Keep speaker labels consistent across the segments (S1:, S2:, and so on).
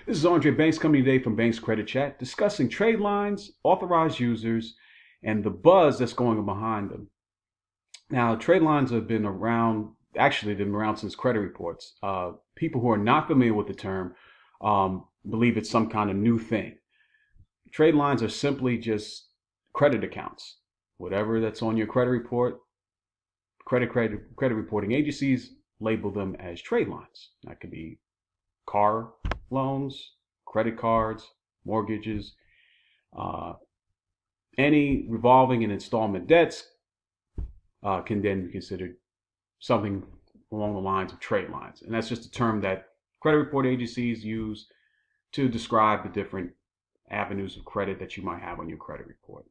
S1: This is Andre Banks coming today from Banks Credit Chat, discussing trade lines, authorized users, and the buzz that's going on behind them. Now, trade lines have been around, actually, they've been around since credit reports. People who are not familiar with the term believe it's some kind of new thing. Trade lines are simply just credit accounts. Whatever that's on your credit report, credit reporting agencies label them as trade lines. That could be car loans, credit cards, mortgages, any revolving and installment debts can then be considered something along the lines of trade lines. And that's just a term that credit report agencies use to describe the different avenues of credit that you might have on your credit report.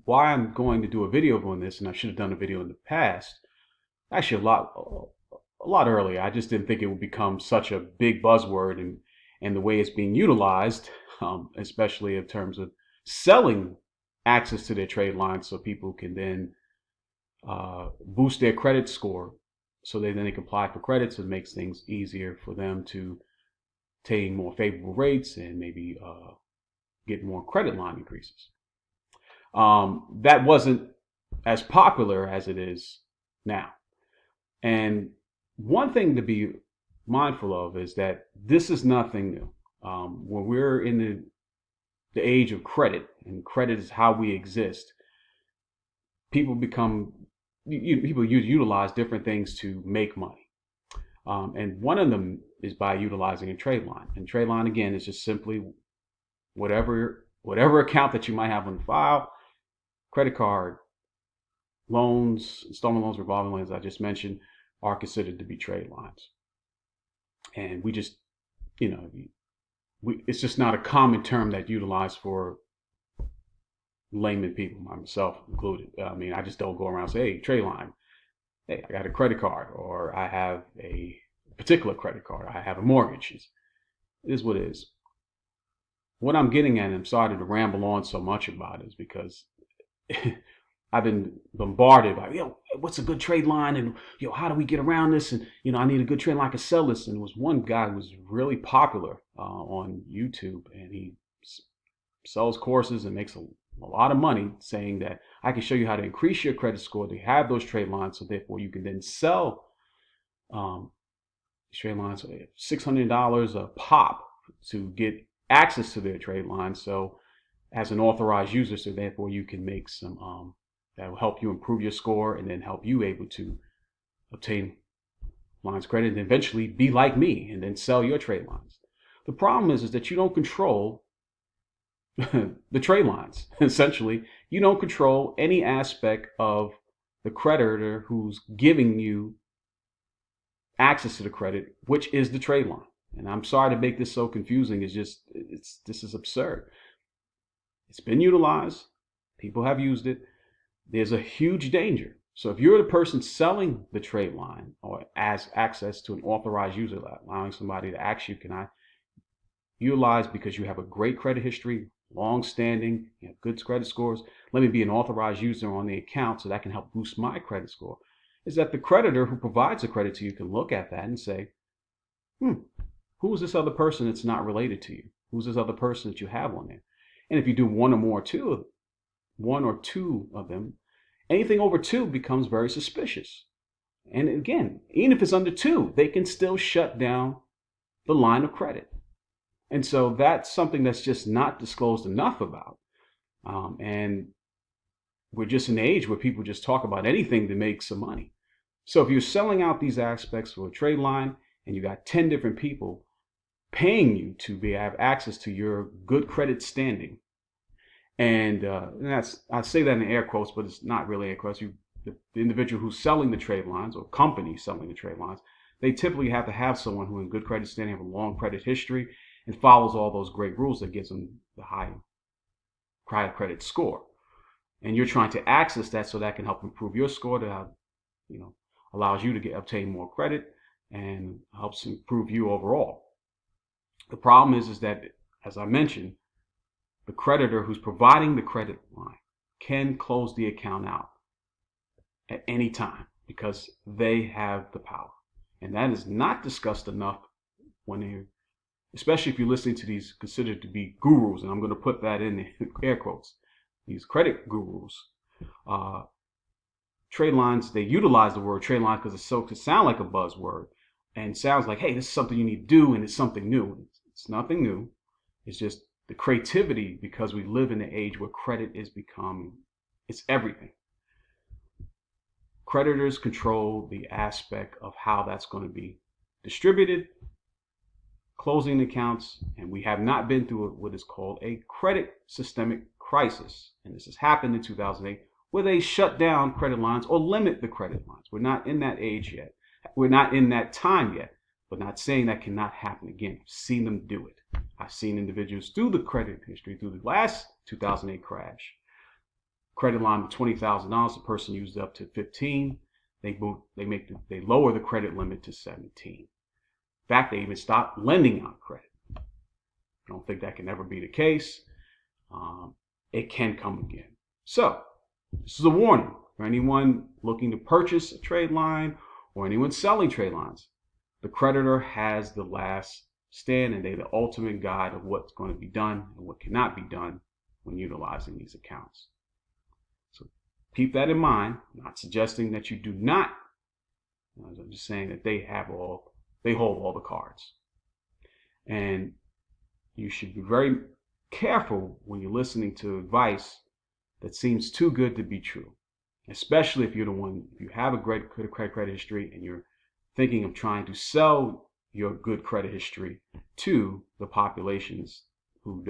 S1: Why I'm going to do a video on this, and I should have done a video in the past, actually a lot earlier. I just didn't think it would become such a big buzzword, and the way it's being utilized, especially in terms of selling access to their trade lines so people can then boost their credit score so then they can apply for credits. It makes things easier for them to obtain more favorable rates and maybe get more credit line increases. That wasn't as popular as it is now. And one thing to be mindful of is that this is nothing new. When we're in the age of credit, and credit is how we exist, people utilize different things to make money. And one of them is by utilizing a trade line. And trade line, again, is just simply whatever account that you might have on file, credit card, loans, installment loans, revolving loans I just mentioned, are considered to be trade lines. And we just, it's just not a common term that utilized for layman people, myself included. I mean, I just don't go around and say, hey, trade line. Hey, I got a credit card, or I have a particular credit card. I have a mortgage. It is what it is. What I'm getting at, and I'm sorry to ramble on so much about it, is because I've been bombarded by, what's a good trade line? And, how do we get around this? And, I need a good trade line. I can sell this. And there was one guy who was really popular on YouTube, and he sells courses and makes a lot of money saying that I can show you how to increase your credit score to have those trade lines. So therefore you can then sell trade lines for $600 a pop to get access to their trade lines. So as an authorized user, so therefore you can make some, that will help you improve your score and then help you able to obtain lines of credit and eventually be like me and then sell your trade lines. The problem is that you don't control the trade lines. Essentially, you don't control any aspect of the creditor who's giving you access to the credit, which is the trade line. And I'm sorry to make this so confusing. This is absurd. It's been utilized. People have used it. There's a huge danger. So if you're the person selling the trade line or as access to an authorized user, allowing somebody to ask you, can I utilize because you have a great credit history, long-standing, you have good credit scores, let me be an authorized user on the account so that can help boost my credit score, is that the creditor who provides the credit to you can look at that and say, who is this other person that's not related to you? Who's this other person that you have on there? And if you do one or two of them, anything over two becomes very suspicious. And again, even if it's under two, they can still shut down the line of credit. And so that's something that's just not disclosed enough about. And we're just in an age where people just talk about anything to make some money. So if you're selling out these aspects for a trade line and you got 10 different people paying you to have access to your good credit standing, and that's, I say that in air quotes, but it's not really air quotes. The individual who's selling the trade lines or company selling the trade lines, they typically have to have someone who in good credit standing, have a long credit history, and follows all those great rules that gives them the high credit score. And you're trying to access that so that can help improve your score to, allows you to obtain more credit and helps improve you overall. The problem is that, as I mentioned, the creditor who's providing the credit line can close the account out at any time because they have the power. And that is not discussed enough when they're especially if you're listening to these considered to be gurus, and I'm going to put that in air quotes, these credit gurus. Uh, Trade lines, they utilize the word trade line because it's so to sound like a buzzword and sounds like, hey, this is something you need to do and it's something new. It's nothing new. It's just the creativity, because we live in an age where credit is becoming, it's everything. Creditors control the aspect of how that's going to be distributed, closing accounts, and we have not been through what is called a credit systemic crisis. And this has happened in 2008, where they shut down credit lines or limit the credit lines. We're not in that age yet. We're not in that time yet, but not saying that cannot happen again. I've seen them do it. I've seen individuals through the credit history, through the last 2008 crash, credit line of $20,000, the person used up to 15. They lower the credit limit to 17. In fact, they even stopped lending out credit. I don't think that can ever be the case. It can come again. So this is a warning for anyone looking to purchase a trade line or anyone selling trade lines. The creditor has the last stand, and they're the ultimate guide of what's going to be done and what cannot be done when utilizing these accounts. So keep that in mind. I'm not suggesting that you do not. I'm just saying that they hold all the cards. And you should be very careful when you're listening to advice that seems too good to be true, especially if you have a great credit history and you're thinking of trying to sell your good credit history to the populations who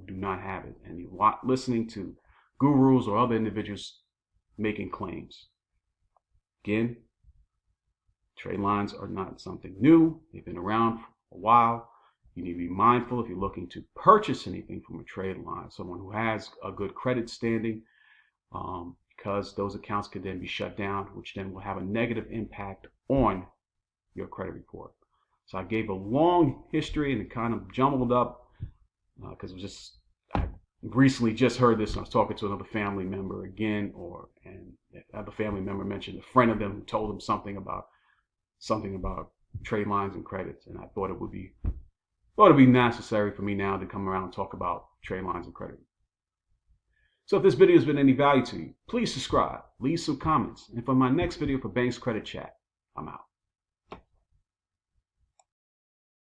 S1: do not have it, and you're listening to gurus or other individuals making claims. Again, trade lines are not something new. They've been around for a while. You need to be mindful if you're looking to purchase anything from a trade line, someone who has a good credit standing, because those accounts could then be shut down, which then will have a negative impact on your credit report. So I gave a long history and it kind of jumbled up because I recently just heard this and I was talking to another family member again, and the other family member mentioned a friend of them who told them something about trade lines and credits, and I thought it would be necessary for me now to come around and talk about trade lines and credit. So if this video has been any value to you, please subscribe, leave some comments, and for my next video for Banks Credit Chat, I'm out.